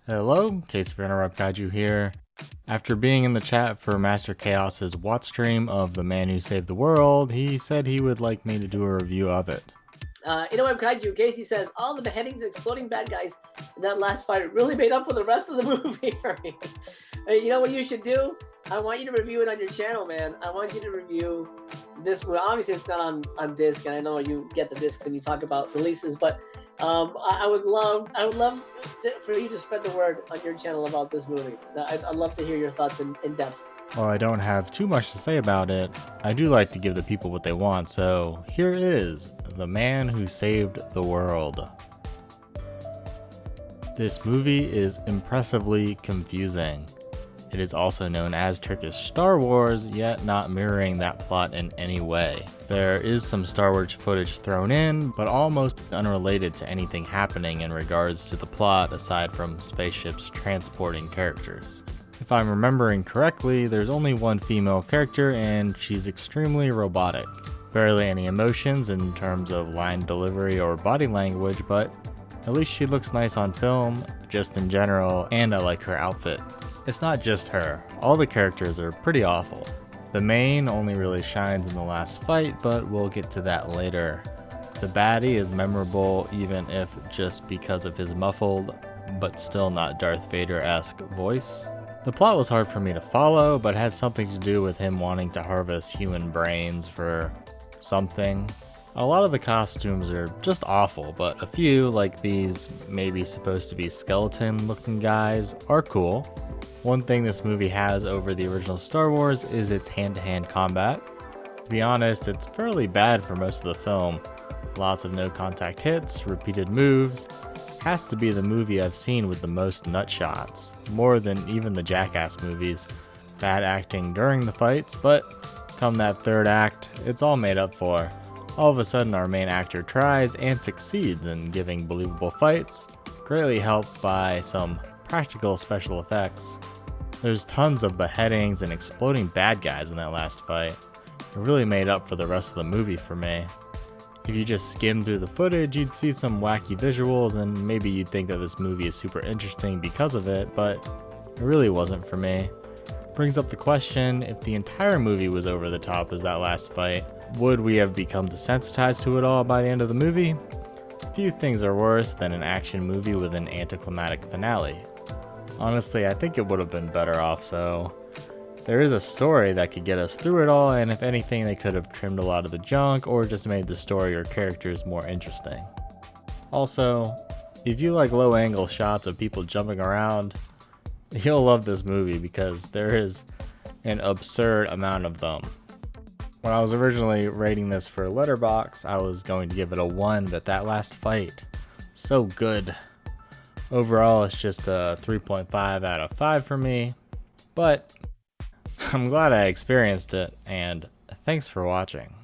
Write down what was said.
Hello, Case of Interwebkaiju here. After being in the chat for Master Chaos's Watch stream of The Man Who Saved the World, he said he would like me to do a review of it. Interwebkaiju, Casey says, all the beheadings and exploding bad guys in that last fight really made up for the rest of the movie for me. You know what you should do? I want you to review it on your channel, man. I want you to review this. Well, obviously, it's not on disc, and I know you get the discs and you talk about releases, but I would love for you to spread the word on your channel about this movie. I'd love to hear your thoughts in depth. While I don't have too much to say about it, I do like to give the people what they want, so here is The Man Who Saved the World. This movie is impressively confusing. It is also known as Turkish Star Wars, yet not mirroring that plot in any way. There is some Star Wars footage thrown in, but almost unrelated to anything happening in regards to the plot aside from spaceships transporting characters. If I'm remembering correctly, there's only one female character and she's extremely robotic. Barely any emotions in terms of line delivery or body language, but at least she looks nice on film, just in general, and I like her outfit. It's not just her, all the characters are pretty awful. The main only really shines in the last fight, but we'll get to that later. The baddie is memorable even if just because of his muffled, but still not Darth Vader-esque voice. The plot was hard for me to follow, but had something to do with him wanting to harvest human brains for something. A lot of the costumes are just awful, but a few, like these maybe supposed to be skeleton-looking guys, are cool. One thing this movie has over the original Star Wars is its hand-to-hand combat. To be honest, it's fairly bad for most of the film. Lots of no-contact hits, repeated moves. Has to be the movie I've seen with the most nut shots, more than even the Jackass movies. Bad acting during the fights, but come that third act, it's all made up for. All of a sudden our main actor tries and succeeds in giving believable fights, greatly helped by some practical special effects. There's tons of beheadings and exploding bad guys in that last fight. It really made up for the rest of the movie for me. If you just skim through the footage, you'd see some wacky visuals and maybe you'd think that this movie is super interesting because of it, but it really wasn't for me. Brings up the question, if the entire movie was over the top as that last fight, would we have become desensitized to it all by the end of the movie? Few things are worse than an action movie with an anticlimactic finale. Honestly, I think it would have been better off so. There is a story that could get us through it all, and if anything, they could have trimmed a lot of the junk or just made the story or characters more interesting. Also, if you like low-angle shots of people jumping around, you'll love this movie because there is an absurd amount of them. When I was originally rating this for Letterboxd, I was going to give it a 1, but that last fight, so good. Overall, it's just a 3.5 out of 5 for me, but I'm glad I experienced it, and thanks for watching.